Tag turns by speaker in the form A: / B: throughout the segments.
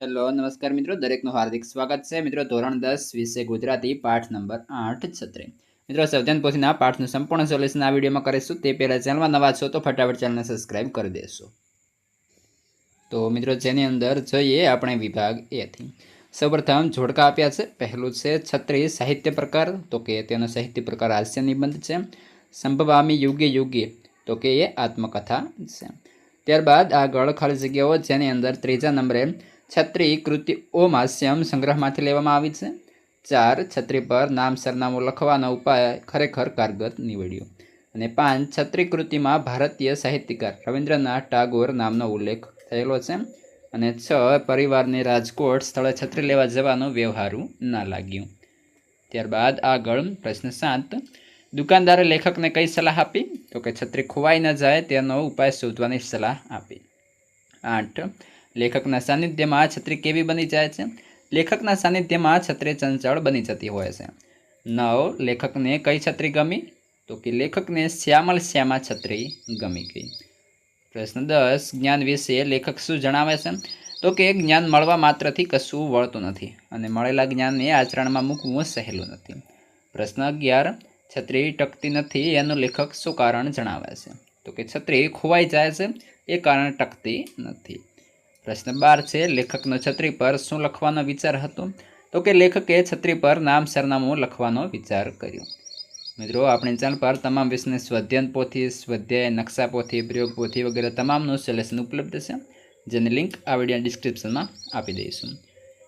A: Hello નમસ્કાર મિત્રો, દરેકનું હાર્દિક સ્વાગત છે. મિત્રો ધોરણ 10 વિષય ગુજરાતી પાઠ નંબર 8 છત્રી. મિત્રો સૌજન પોથીના પાઠનું સંપૂર્ણ સોલ્યુશન આ વિડીયોમાં કરીશું. તે પહેલાં ચેનલમાં નવા છો તો ફટાફટ ચેનલને સબસ્ક્રાઇબ કરી દેશો. તો મિત્રો જેની અંદર જોઈએ આપણે વિભાગ એ થી. સૌપ્રથમ જોડકા આપ્યા છે. પહેલું છે છત્રી સાહિત્ય પ્રકાર, તો કે તેનો સાહિત્ય પ્રકાર હાસ્ય નિબંધ છે. સંભવામી યુગે યુગે, તો કે એ આત્મકથા છે. ત્યારબાદ આગળ ખાલી જગ્યાઓ, જેની અંદર ત્રીજા નંબરે છત્રી કૃતિ ઓમ હાસ્યમ સંગ્રહમાંથી લેવામાં આવી છે. 4 છત્રી પર નામ સરનામું લખવાનો ઉપાય ખરેખર કારગર નીવડ્યો. અને 5 છત્રી કૃતિમાં ભારતીય સાહિત્યકાર રવિન્દ્રનાથ ટાગોર નામનો ઉલ્લેખ થયેલો છે. અને 6 પરિવારને રાજકોટ સ્થળે છત્રી લેવા જવાનું વ્યવહારું ના લાગ્યું. ત્યારબાદ આગળ પ્રશ્ન 7, દુકાનદારે લેખકને કઈ સલાહ આપી? તો કે છત્રી ખોવાઈ ન જાય તેનો ઉપાય શોધવાની સલાહ આપી. 8 લેખકના સાનિધ્યમાં છત્રી કેવી બની જાય છે? લેખકના સાનિધ્યમાં છત્રી ચંચળ બની જતી હોય છે. 9 લેખકને કઈ છત્રી ગમી? તો કે લેખકને શ્યામલ શ્યામા છત્રી ગમી ગઈ. પ્રશ્ન 10 જ્ઞાન વિશે લેખક શું જણાવે છે? તો કે જ્ઞાન મળવા માત્રથી કશું વળતું નથી અને મળેલા જ્ઞાનને આચરણમાં મૂકવું સહેલું નથી. પ્રશ્ન 11 છત્રી ટકતી નથી એનું લેખક શું કારણ જણાવે છે? તો કે છત્રી ખોવાઈ જાય છે એ કારણ ટકતી નથી. પ્રશ્ન 12 છે લેખકનો છત્રી પર શું લખવાનો વિચાર હતો? તો કે લેખકે છત્રી પર નામ સરનામું લખવાનો વિચાર કર્યો. મિત્રો આપણી ચેનલ પર તમામ વિષયની સ્વાધ્યાયન પોથી, સ્વાધ્યાય, નકશા પોથી, પ્રયોગ પોથી વગેરે તમામનું સોલ્યુશન ઉપલબ્ધ છે, જેની લિંક આ વિડીયો ડિસ્ક્રિપ્શનમાં આપી દઈશું.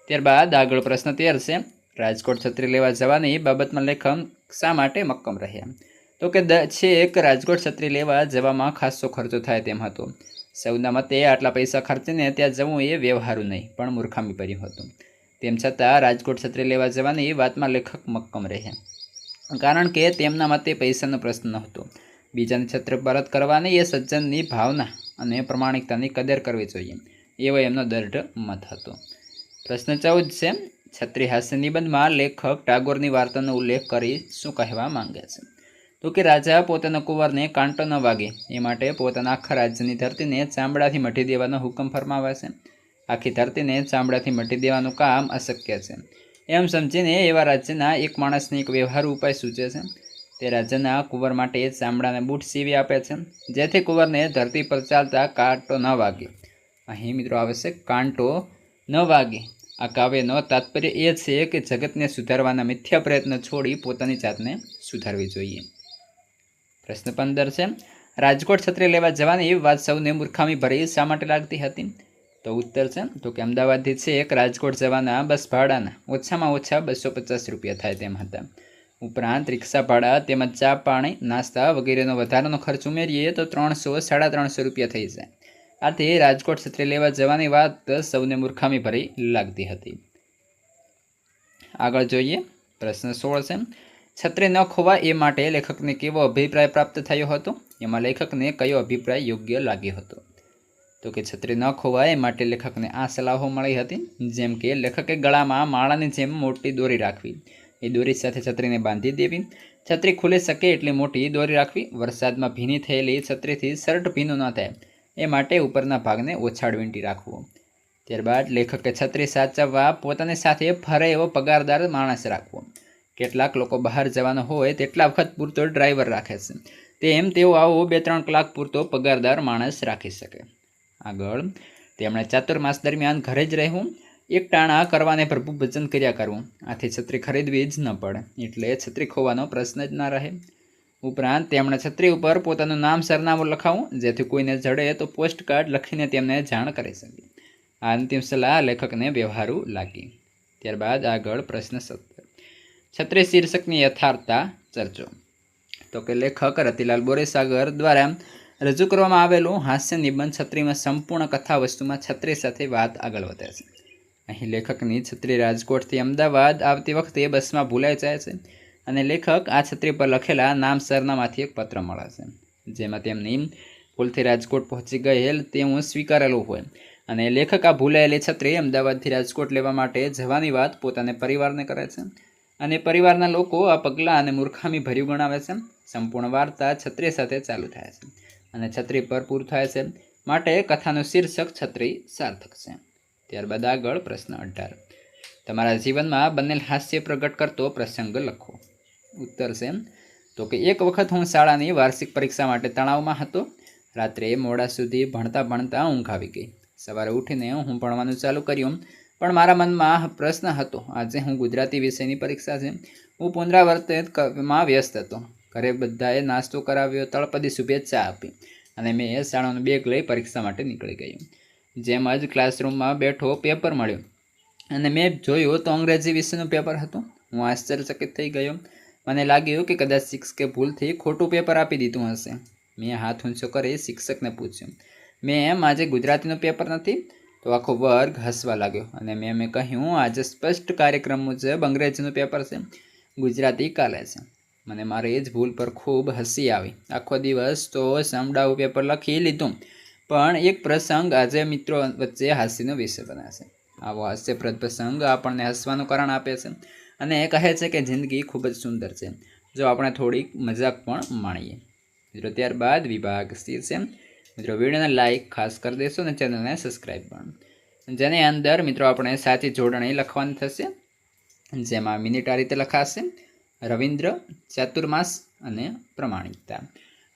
A: ત્યારબાદ આગળ પ્રશ્ન 13 છે રાજકોટ છત્રી લેવા જવાની બાબતમાં લેખક શા માટે મક્કમ રહ્યા? તો કે છેક રાજકોટ છત્રી લેવા જવામાં ખાસો ખર્ચો થાય તેમ હતો. સૌના મતે આટલા પૈસા ખર્ચીને ત્યાં જવું એ વ્યવહારું નહીં પણ મૂર્ખામી ભર્યું હતું. તેમ છતાં રાજકોટ છત્રી લેવા જવાની વાતમાં લેખક મક્કમ રહ્યા, કારણ કે તેમના મતે પૈસાનો પ્રશ્ન નહોતો. બીજાની છત્રી પરત કરવાની એ સજ્જનની ભાવના અને પ્રમાણિકતાની કદર કરવી જોઈએ, એવો એમનો દૃઢ મત હતો. પ્રશ્ન 14 છે છત્રી હાસ્ય નિબંધમાં લેખક ટાગોરની વાર્તાનો ઉલ્લેખ કરી શું કહેવા માંગે છે? તો કે રાજા પોતાના કુંવરને કાંટો ન વાગે એ માટે પોતાના આખા રાજ્યની ધરતીને ચામડાથી મઢી દેવાનો હુકમ ફરમાવે છે. આખી ધરતીને ચામડાથી મઢી દેવાનું કામ અશક્ય છે એમ સમજીને એવા રાજ્યના એક માણસને એક વ્યવહારુ ઉપાય સૂચે છે. તે રાજ્યના કુંવર માટે ચામડાના બૂટ સીવી આપે છે, જેથી કુંવરને ધરતી પર ચાલતા કાંટો ન વાગે. અહીં મિત્રો આવે છે કાંટો ન વાગે. આ કાવ્યનો તાત્પર્ય એ છે કે જગતને સુધારવાના મિથ્યા પ્રયત્ન છોડી પોતાની જાતને સુધારવી જોઈએ. પ્રશ્ન 15 છે રાજકોટ છત્રી લેવા જવાની એવી વાત સૌને મૂર્ખામી ભરી શા માટે લાગતી હતી? તો ઉત્તર છે તો કે અમદાવાદથી છેક રાજકોટ જવાના બસ ભાડાના ઓછામાં ઓછા 250 રૂપિયા થાય તેમ હતા. ઉપરાંત રિક્ષા ભાડા તેમજ ચા પાણી નાસ્તા વગેરેનો વધારાનો ખર્ચ ઉમેરીએ તો 300-350 રૂપિયા થઈ જાય. આથી રાજકોટ છત્રી લેવા જવાની વાત સૌને મૂર્ખામી ભરી લાગતી હતી. આગળ જોઈએ પ્રશ્ન 16 છે છત્રી ન ખોવાય એ માટે લેખકને કેવો અભિપ્રાય પ્રાપ્ત થયો હતો? એમાં લેખકને કયો અભિપ્રાય યોગ્ય લાગ્યો હતો? તો કે છત્રી ન ખોવાય એ માટે લેખકને આ સલાહો મળી હતી, જેમ કે લેખકે ગળામાં માળાની જેમ મોટી દોરી રાખવી, એ દોરી સાથે છત્રીને બાંધી દેવી, છત્રી ખુલી શકે એટલી મોટી દોરી રાખવી, વરસાદમાં ભીની થયેલી છત્રીથી શર્ટ ભીનું ન થાય એ માટે ઉપરના ભાગને ઓછાડ વીંટી રાખવો. ત્યારબાદ લેખકે છત્રી સાચવવા પોતાની સાથે ફરે એવો પગારદાર માણસ રાખવો. કેટલાક લોકો બહાર જવાનો હોય તેટલા વખત પૂરતો ડ્રાઈવર રાખે છે, તેમ તેઓ આવો 2-3 કલાક પૂરતો પગારદાર માણસ રાખી શકે. આગળ તેમણે ચાતુર્માસ દરમિયાન ઘરે જ રહેવું, એકટાણા કરવાને પ્રભુ ભજન કર્યા કરવું, આથી છત્રી ખરીદવી જ ન પડે, એટલે છત્રી ખોવાનો પ્રશ્ન જ ના રહે. ઉપરાંત તેમણે છત્રી ઉપર પોતાનું નામ સરનામું લખાવું, જેથી કોઈને જડે તો પોસ્ટકાર્ડ લખીને તેમને જાણ કરી શકે. આ અંતિમ સલાહ લેખકને વ્યવહારુ લાગી. ત્યારબાદ આગળ પ્રશ્ન 17 છત્રી શીર્ષકની યથાર્થતા ચર્ચો. તો કે લેખક રતિલાલ બોરીસાગર દ્વારા રજૂ કરવામાં આવેલું હાસ્ય નિબંધ છત્રીમાં સંપૂર્ણ કથા વસ્તુમાં છત્રી સાથે વાત આગળ વધે છે. અહીં લેખકની છત્રી રાજકોટથી અમદાવાદ આવતી વખતે બસમાં ભૂલાઈ જાય છે અને લેખક આ છત્રી પર લખેલા નામ સરનામાંથી એક પત્ર મળે છે, જેમાં તેમની ભૂલથી રાજકોટ પહોંચી ગયેલ તેવું સ્વીકારેલું હોય અને લેખક આ ભૂલાયેલી છત્રી અમદાવાદથી રાજકોટ લેવા માટે જવાની વાત પોતાને પરિવારને કરે છે અને પરિવારના લોકો આ પગલાં અને મૂર્ખામી ભર્યું ગણાવે છે. સંપૂર્ણ વાર્તા છત્રી સાથે ચાલુ થાય છે અને છત્રી પર પૂરું થાય છે, માટે કથાનું શીર્ષક છત્રી સાર્થક છે. ત્યારબાદ આગળ પ્રશ્ન 18, તમારા જીવનમાં બનેલ હાસ્ય પ્રગટ કરતો પ્રસંગ લખો. ઉત્તર છે તો કે એક વખત હું શાળાની વાર્ષિક પરીક્ષા માટે તણાવમાં હતો. રાત્રે મોડા સુધી ભણતા ભણતા ઊંઘ આવી ગઈ. સવારે ઉઠીને હું ભણવાનું ચાલુ કર્યું, પણ મારા મનમાં પ્રશ્ન હતો, આજે હું ગુજરાતી વિષયની પરીક્ષા છે. હું પુનરાવર્તનમાં વ્યસ્ત હતો. ઘરે બધાએ નાસ્તો કરાવ્યો, તળપદી શુભેચ્છા આપી અને મેં શાળાનું બેગ લઈ પરીક્ષા માટે નીકળી ગયો. જેમ જ ક્લાસરૂમમાં બેઠો પેપર મળ્યું અને મેં જોયું તો અંગ્રેજી વિષયનું પેપર હતું. હું આશ્ચર્યચકિત થઈ ગયો. મને લાગ્યું કે કદાચ શિક્ષકે ભૂલથી ખોટું પેપર આપી દીધું હશે. મેં હાથ ઊંચો કરી શિક્ષકને પૂછ્યું, મેમ આજે ગુજરાતીનું પેપર નથી? તો આખો વર્ગ હસવા લાગ્યો અને મેં કહ્યું, આજે સ્પષ્ટ કાર્યક્રમ મુજબ અંગ્રેજીનું પેપર છે, ગુજરાતી કાલે છે. મને મારી જ ભૂલ પર ખૂબ હસી આવી. આખો દિવસ તો સમડાવું પેપર લખી લીધું, પણ એક પ્રસંગ આજે મિત્રો વચ્ચે હાસ્યનો વિષય બન્યા છે. આવો હાસ્યપ્રદ પ્રસંગ આપણને હસવાનું કારણ આપે છે અને કહે છે કે જિંદગી ખૂબ જ સુંદર છે જો આપણે થોડીક મજાક પણ માણીએ. મિત્રો ત્યારબાદ વિભાગ સી છે. મિત્રો વિડીયોને લાઇક ખાસ કરી દેશો અને ચેનલને સબસ્ક્રાઈબ પણ. જેની અંદર મિત્રો આપણે સાચી જોડણી લખવાની થશે, જેમાં મિનિટ આ રીતે લખાશે: રવિન્દ્ર, ચાતુર્માસ અને પ્રમાણિકતા.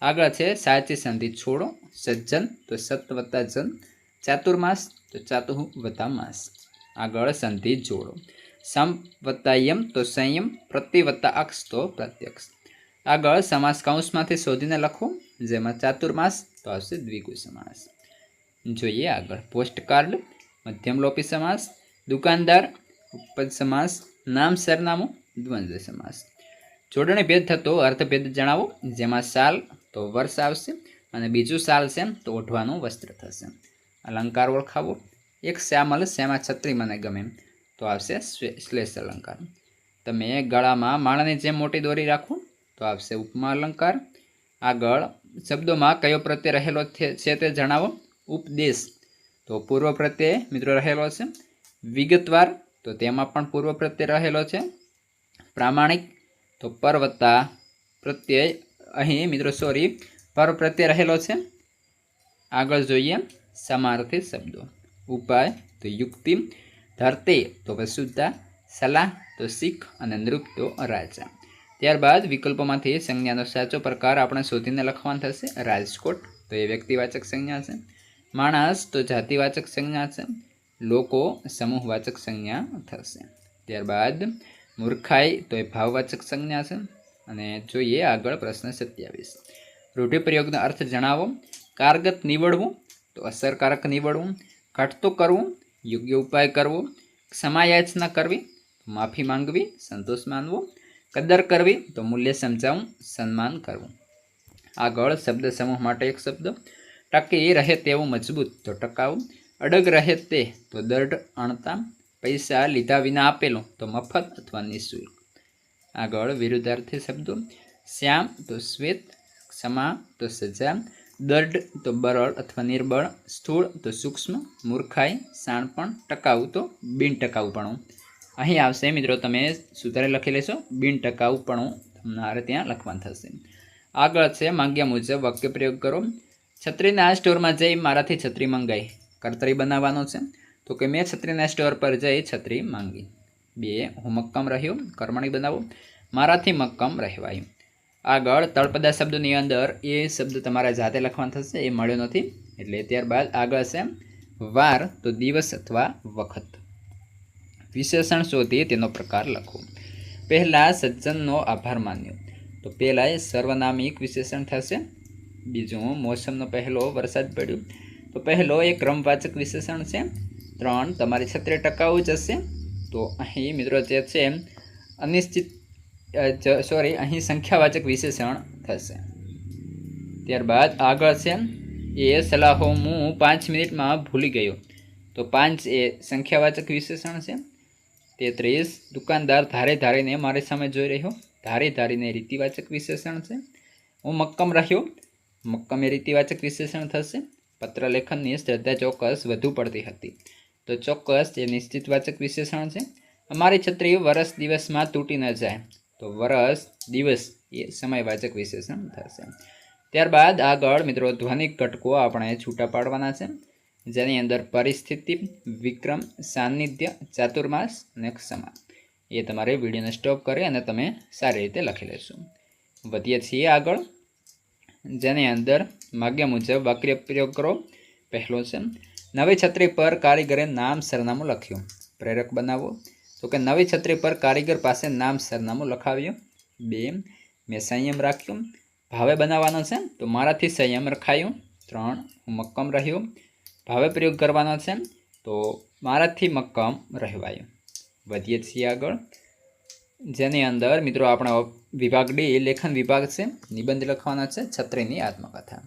A: આગળ છે સાચી સંધિ છોડો. સજ્જન તો સત વત્તા જન, ચાતુર્માસ તો ચાતુઃ વત્તા માસ. આગળ સંધિ જોડો. સમ વત્તા યમ તો સંયમ, પ્રતિ વત્તા અક્ષ તો પ્રત્યક્ષ. આગળ સમાસ કૌંસમાંથી શોધીને લખો, જેમાં ચાતુર્માસ તો આવશે દ્વિગુ સમાસ. જોઈએ આગળ. પોસ્ટકાર્ડ, મધ્યમલોપી સમાસ. દુકાનદાર, ઉપપદ સમાસ. નામ સરનામું, દ્વંદ્વ સમાસ. જોડણી ભેદ થતો અર્થભેદ જણાવો, જેમાં સાલ તો વર્ષ આવશે અને બીજું સાલ છે તો ઓઢવાનું વસ્ત્ર થશે. અલંકાર ઓળખાવો. એક શ્યામલ શ્યામા છત્રી મને ગમે તો આવશે શ્લેષ અલંકાર. તમે ગળામાં માળાની જેમ મોટી દોરી રાખો તો આવશે ઉપમા અલંકાર. આગળ શબ્દોમાં કયો પ્રત્યય રહેલો છે તે જણાવો. ઉપદેશ તો પૂર્વ પ્રત્યય મિત્રો રહેલો છે. વિગતવાર તો તેમાં પણ પૂર્વ પ્રત્યય રહેલો છે. પ્રામાણિક તો પર વત્તા પ્રત્યય, અહીં મિત્રો પર પ્રત્યય રહેલો છે. આગળ જોઈએ સમાર્થી શબ્દો. ઉપાય તો યુક્તિ, ધરતી તો વસુધા, સલાહ તો શીખ અને નૃપ તો રાજા. ત્યારબાદ વિકલ્પોમાંથી સંજ્ઞાનો સાચો પ્રકાર આપણે શોધીને લખવાનું થશે. રાજકોટ તો એ વ્યક્તિવાચક સંજ્ઞા છે. માણસ તો જાતિવાચક સંજ્ઞા છે. લોકો સમૂહવાચક સંજ્ઞા થશે. ત્યારબાદ મૂર્ખાઈ તો એ ભાવવાચક સંજ્ઞા છે. અને જોઈએ આગળ પ્રશ્ન 27. રૂઢિપ્રયોગનો અર્થ જણાવો. કારગત નીવડવું તો અસરકારક નીવડવું. ઘટતું કરવું, યોગ્ય ઉપાય કરવો. ક્ષમાયાચના કરવી, માફી માંગવી, સંતોષ માનવો. કદર કરવી તો મૂલ્ય સમજાવવું, સન્માન કરવું. આગળ શબ્દ સમૂહ માટે એક શબ્દ. ટકી રહે તેવું મજબૂત તો ટકાઉ. અડગ રહે તે તો દઢ અણતા. પૈસા લીધા વિના આપેલું તો મફત અથવા નિઃશુલ્ક. આગળ વિરુદ્ધાર્થી શબ્દો. શ્યામ તો શ્વેત, ક્ષમા તો સજા, દઢ તો બરળ અથવા નિર્બળ, સ્થૂળ તો સૂક્ષ્મ, મૂર્ખાઈ શાણપણ, ટકાઉ તો બિનટકાઉપણું. અહીં આવશે મિત્રો, તમે સુધારે લખી લેશો બિનટકાઉપણું, તમારે ત્યાં લખવાનું થશે. આગળ છે માંગ્યા મુજબ વાક્ય પ્રયોગ કરો. છત્રીના સ્ટોરમાં જઈ મારાથી છત્રી મંગાઈ. કર્તરી બનાવવાનો છે તો કે મેં છત્રીના સ્ટોર પર જઈ છત્રી માંગી. 2. હું મક્કમ રહ્યો. કર્મણી બનાવો. મારાથી મક્કમ રહેવાયું. આગળ તળપદા શબ્દોની અંદર એ શબ્દ તમારે જાતે લખવાનો થશે, એ મળ્યો નથી એટલે. ત્યારબાદ આગળ છે વાર તો દિવસ અથવા વખત. વિશેષણ શોધી તેનો પ્રકાર લખો. પહેલાં સજ્જનનો આભાર માન્યો તો પહેલાં એ સર્વનામિક વિશેષણ થશે. બીજું મોસમનો પહેલો વરસાદ પડ્યો તો પહેલો એ ક્રમવાચક વિશેષણ છે. 3. તમારી છત્રી ટકાઉ જશે તો અહીં મિત્રો જે છે અનિશ્ચિત અહીં સંખ્યાવાચક વિશેષણ થશે. ત્યારબાદ આગળ છે એ સલાહો હું 5 મિનિટમાં ભૂલી ગયો તો 5 એ સંખ્યાવાચક વિશેષણ છે. 33. દુકાનદાર ધારે ધારીને મારી સામે જોઈ રહ્યો. ધારે ધારીને રીતિવાચક વિશેષણ છે. હું મક્કમ રહ્યો. મક્કમ એ રીતિવાચક વિશેષણ થશે. પત્ર લેખનની શ્રદ્ધા ચોક્કસ વધુ પડતી હતી તો ચોક્કસ એ નિશ્ચિતવાચક વિશેષણ છે. અમારી છત્રી વરસ દિવસમાં તૂટી ન જાય તો વરસ દિવસ એ સમયવાચક વિશેષણ થશે. ત્યારબાદ આગળ મિત્રો ધ્વનિક ઘટકો આપણે છૂટા પાડવાના છે. જેની અંદર પરિસ્થિતિ, વિક્રમ, સાનિધ્ય, ચાતુર્માસ અને ક્ષમા એ તમારે વિડીયોને સ્ટોપ કરી અને તમે સારી રીતે લખી લેશો. વધીએ છીએ આગળ, જેની અંદર માગ્યા મુજબ વાક્ય પ્રયોગ કરો. પહેલો છે, નવી છત્રી પર કારીગરે નામ સરનામું લખ્યું. પ્રેરક બનાવો. તો કે નવી છત્રી પર કારીગર પાસે નામ સરનામું લખાવ્યું. 2, મેં સંયમ રાખ્યું. ભાવે બનાવવાનો છે તો મારાથી સંયમ રખાયું. 3, હું મક્કમ રહ્યો. ભાવે પ્રયોગ કરવાનો છે તો મારાથી મક્કમ રહેવાયું. વધીએ છીએ આગળ, જેની અંદર મિત્રો આપણા વિભાગ ડી લેખન વિભાગ છે. નિબંધ લખવાના છે છત્રીની આત્મકથા.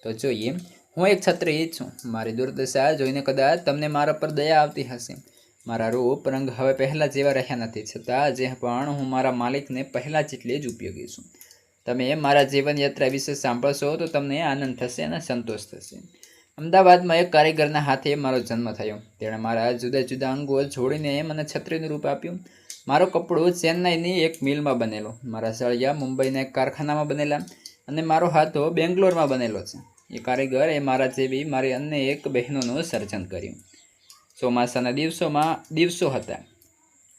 A: તો જોઈએ, હું એક છત્રી છું. મારી દુર્દશા જોઈને કદાચ તમને મારા પર દયા આવતી હશે. મારા રૂપ રંગ હવે પહેલાં જેવા રહ્યા નથી, છતાં જે પણ હું મારા માલિકને પહેલાં જેટલી જ ઉપયોગી છું. તમે મારા જીવનયાત્રા વિશે સાંભળશો તો તમને આનંદ થશે અને સંતોષ થશે. અમદાવાદમાં એક કારીગરના હાથે મારો જન્મ થયો. તેણે મારા જુદા જુદા અંગો જોડીને મને છત્રીનું રૂપ આપ્યું. મારો કપડો ચેન્નાઈની એક મિલમાં બનેલો, મારા સળિયા મુંબઈના એક કારખાનામાં બનેલા અને મારો હાથો બેંગ્લોરમાં બનેલો છે. એ કારીગર એ મારા જેવી મારી અન્ય એક બહેનોનું સર્જન કર્યું. ચોમાસાના દિવસો હતા.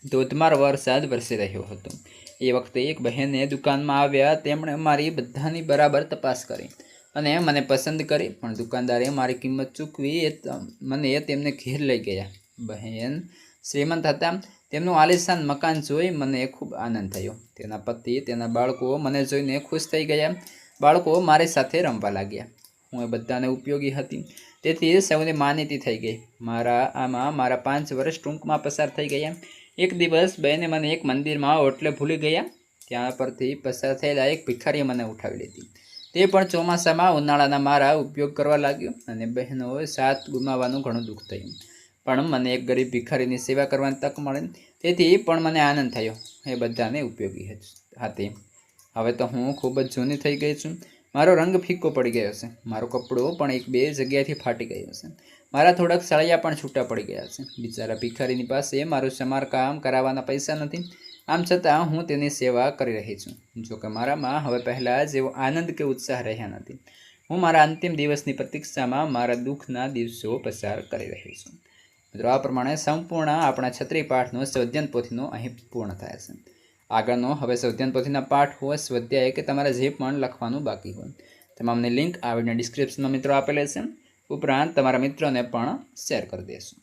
A: ધોધમાર વરસાદ વરસી રહ્યો હતો. એ વખતે એક બહેને દુકાનમાં આવ્યા. તેમણે મારી બધાની બરાબર તપાસ કરી અને મને પસંદ કરી, પણ દુકાનદારે મારી કિંમત ચૂકવી મને તેમને ઘેર લઈ ગયા. બહેન શ્રીમંત હતા. તેમનું આલિશાન મકાન જોઈ મને ખૂબ આનંદ થયો. તેના પતિ, તેના બાળકો મને જોઈને ખુશ થઈ ગયા. બાળકો મારી સાથે રમવા લાગ્યા. હું એ બધાને ઉપયોગી હતી, તેથી સૌને માનીતી થઈ ગઈ. મારા 5 વર્ષ ટૂંકમાં પસાર થઈ ગયા. એક દિવસ બહેને મને એક મંદિરમાં ઓટલે ભૂલી ગયા. ત્યાં પરથી પસાર થયેલા એક ભિખારીએ મને ઉઠાવી લીધી. તે પણ ચોમાસામાં ઉનાળાના મારા ઉપયોગ કરવા લાગ્યો અને બહેનોએ સાથ ગુમાવવાનું ઘણું દુઃખ થયું. પણ મને એક ગરીબ ભિખારીની સેવા કરવાની તક મળી, તેથી પણ મને આનંદ થયો. એ બધાને ઉપયોગી હતી. હવે તો હું ખૂબ જ જૂની થઈ ગઈ છું. મારો રંગ ફીકો પડી ગયો છે. મારો કપડો પણ 1-2 જગ્યાએથી ફાટી ગયો છે. મારા થોડાક સળિયા પણ છૂટા પડી ગયા છે. બિચારા ભિખારીની પાસે મારું સમારકામ કરાવવાના પૈસા નથી. આમ છતાં હું તેની સેવા કરી રહી છું. જોકે મારામાં હવે પહેલાં જેવો આનંદ કે ઉત્સાહ રહ્યા નથી. હું મારા અંતિમ દિવસની પ્રતીક્ષામાં મારા દુઃખના દિવસો પસાર કરી રહી છું. મિત્રો, આ પ્રમાણે સંપૂર્ણ આપણા છત્રી પાઠનો સ્વધ્યન પોથીનો અહીં પૂર્ણ થાય છે. આગળનો હવે સ્વધ્યન પોથીના પાઠ હોય, સ્વાધ્યાય કે તમારે જે પણ લખવાનું બાકી હોય, તમામની લિંક આ વિડીયોના ડિસ્ક્રિપ્શનમાં મિત્રો આપેલી છે. ઉપરાંત તમારા મિત્રોને પણ શેર કરી દેશું.